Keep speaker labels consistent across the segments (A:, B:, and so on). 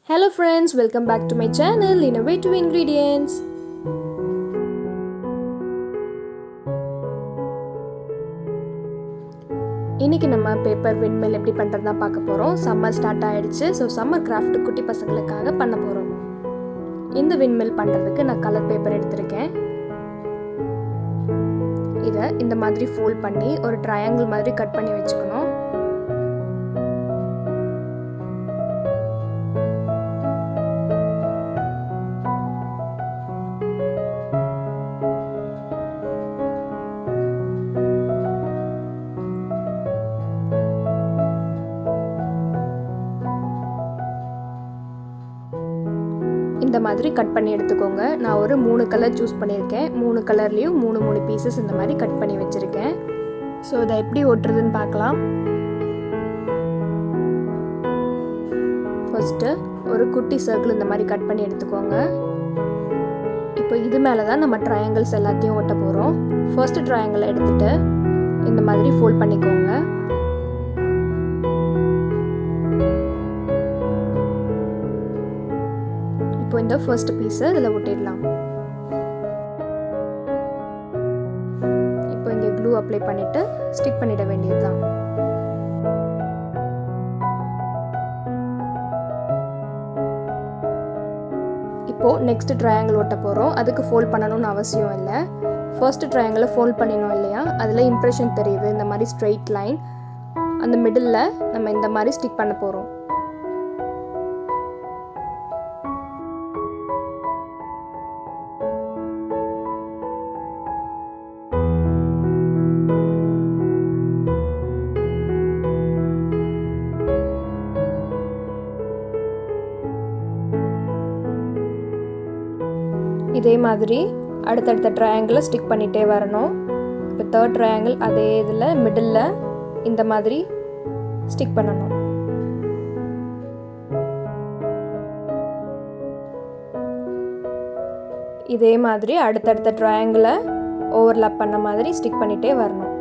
A: Hello friends, welcome back to my channel Innovative Ingredients. இன்னைக்கு நம்ம paper விண்ட்மில் எப்படி பண்றதுனா பார்க்க போறோம். சம்மர் ஸ்டார்ட் ஆயிடுச்சு. சோ சம்மர் கிராஃப்ட் குட்டி பசங்களுக்காக பண்ண போறோம். இந்த விண்ட்மில் பண்றதுக்கு நான் கலர் பேப்பர் எடுத்துர்க்கேன். இத இந்த மாதிரி ஃபோல்ட் பண்ணி ஒரு ட்ரையாங்கிள் மாதிரி கட் பண்ணி வெச்சுக்கணும். இந்த மாதிரி கட் பண்ணி எடுத்துக்கோங்க. நான் ஒரு 3 கலர் சூஸ் பண்ணியிருக்கேன். 3 கலர்லயும் 3 பீசஸ் இந்த மாதிரி கட் பண்ணி வச்சிருக்கேன். ஸோ இதை எப்படி ஒட்டுறதுன்னு பார்க்கலாம். ஃபர்ஸ்ட் ஒரு குட்டி சர்க்கிள் இந்த மாதிரி கட் பண்ணி எடுத்துக்கோங்க. இப்போ இது மேலே தான் நம்ம ட்ரையாங்கிள்ஸ் எல்லாத்தையும் ஒட்ட போகிறோம். ஃபர்ஸ்ட் ட்ரையாங்கிளை எடுத்துட்டு இந்த மாதிரி ஃபோல்ட் பண்ணிக்கோங்க. இப்போ இந்த ஃபர்ஸ்ட் பீஸை இதில் ஒட்டிடலாம். இப்போ இங்கே க்ளூ அப்ளை பண்ணிவிட்டு ஸ்டிக் பண்ணிட வேண்டியது தான். இப்போது நெக்ஸ்ட் ட்ரையாங்கிள் ஒட்ட போகிறோம். அதுக்கு ஃபோல்ட் பண்ணணும்னு அவசியம் இல்லை. ஃபர்ஸ்ட் ட்ரையாங்கிளை ஃபோல்ட் பண்ணினோம் இல்லையா, அதில் இம்ப்ரெஷன் தெரியுது இந்த மாதிரி ஸ்ட்ரெயிட் லைன். அந்த மிடில் நம்ம இந்த மாதிரி ஸ்டிக் பண்ண போகிறோம். இதே மாதிரி அடுத்தடுத்த ட்ரையாங்கிளை ஸ்டிக் பண்ணிகிட்டே வரணும். இப்போ தேர்ட் ட்ரையாங்கிள் அதே இதில் மிடில் இந்த மாதிரி ஸ்டிக் பண்ணணும். இதே மாதிரி அடுத்தடுத்த ட்ரையாங்கிளை ஓவர்லாப் பண்ண மாதிரி ஸ்டிக் பண்ணிகிட்டே வரணும்.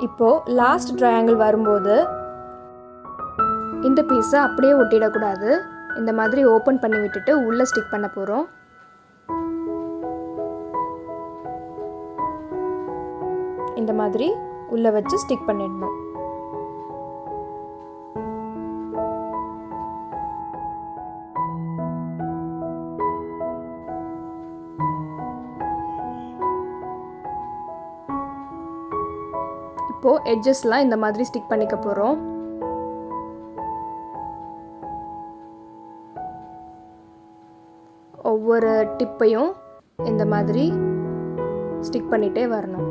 A: இப்போது லாஸ்ட் ட்ரையாங்கிள் வரும்போது இந்த பீஸை அப்படியே ஒட்டிடக்கூடாது. இந்த மாதிரி ஓப்பன் பண்ணி விட்டுட்டு உள்ளே ஸ்டிக் பண்ண போகிறோம். இந்த மாதிரி உள்ளே வச்சு ஸ்டிக் பண்ணிடணும். இப்போது எட்ஜஸ்லாம் இந்த மாதிரி ஸ்டிக் பண்ணிக்க போகிறோம். ஒவ்வொரு டிப்பையும் இந்த மாதிரி ஸ்டிக் பண்ணிகிட்டே வரணும்.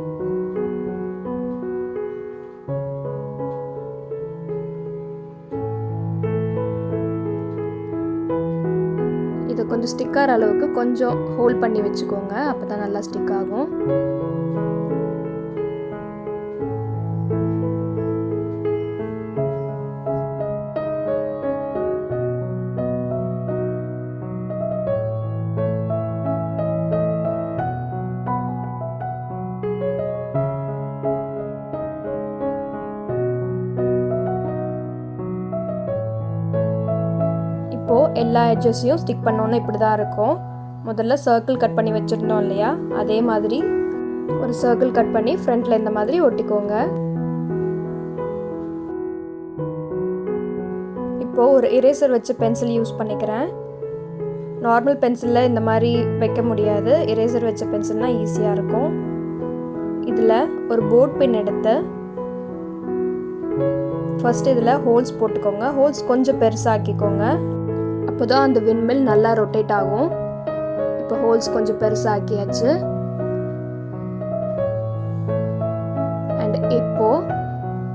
A: இதை கொஞ்சம் ஸ்டிக் ஆகிற அளவுக்கு கொஞ்சம் ஹோல்ட் பண்ணி வச்சுக்கோங்க. அப்போ தான் நல்லா ஸ்டிக் ஆகும். இப்போது எல்லா எட்ஜஸையும் ஸ்டிக் பண்ணோன்னு இப்படி தான் இருக்கும். முதல்ல சர்க்கிள் கட் பண்ணி வச்சுருந்தோம் இல்லையா, அதே மாதிரி ஒரு சர்க்கிள் கட் பண்ணி ஃப்ரண்ட்டில் இந்த மாதிரி ஒட்டிக்கோங்க. இப்போது ஒரு இரேசர் வச்சு பென்சில் யூஸ் பண்ணிக்கிறேன். நார்மல் பென்சிலில் இந்த மாதிரி வைக்க முடியாது. இரேசர் வச்ச பென்சில்னால் ஈஸியாக இருக்கும். இதில் ஒரு போர்ட் பென் எடுத்து ஃபர்ஸ்ட் இதில் ஹோல்ஸ் போட்டுக்கோங்க. ஹோல்ஸ் கொஞ்சம் பெருசாக்கிக்கோங்க. அப்போ தான் அந்த விண்ட்மில் நல்லா ரொட்டேட் ஆகும். இப்போ ஹோல்ஸ் கொஞ்சம் பெருசாக்கியாச்சு. அண்ட் இப்போது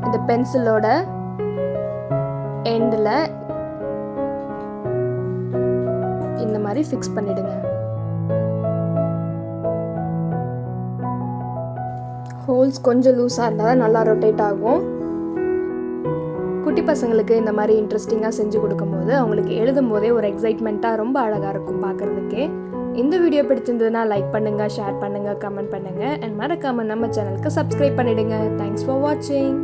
A: இந்த பென்சிலோட எண்டில் இந்த மாதிரி ஃபிக்ஸ் பண்ணிடுங்க. ஹோல்ஸ் கொஞ்சம் லூஸாக இருந்தால் தான் நல்லா ரொட்டேட் ஆகும். குட்டி பசங்களுக்கு இந்த மாதிரி இன்ட்ரெஸ்டிங்காக செஞ்சு கொடுக்கும்போது அவங்களுக்கு எழுதும் போதே ஒரு எக்ஸைட்மெண்ட்டாக ரொம்ப அழகாக இருக்கும் பார்க்குறதுக்கே. இந்த வீடியோ பிடிச்சிருந்ததுன்னா லைக் பண்ணுங்கள், ஷேர் பண்ணுங்கள், கமெண்ட் பண்ணுங்கள். அண்ட் மறக்காமல் நம்ம சேனலுக்கு சப்ஸ்கிரைப் பண்ணிவிடுங்க. தேங்க்ஸ் ஃபார் வாட்சிங்.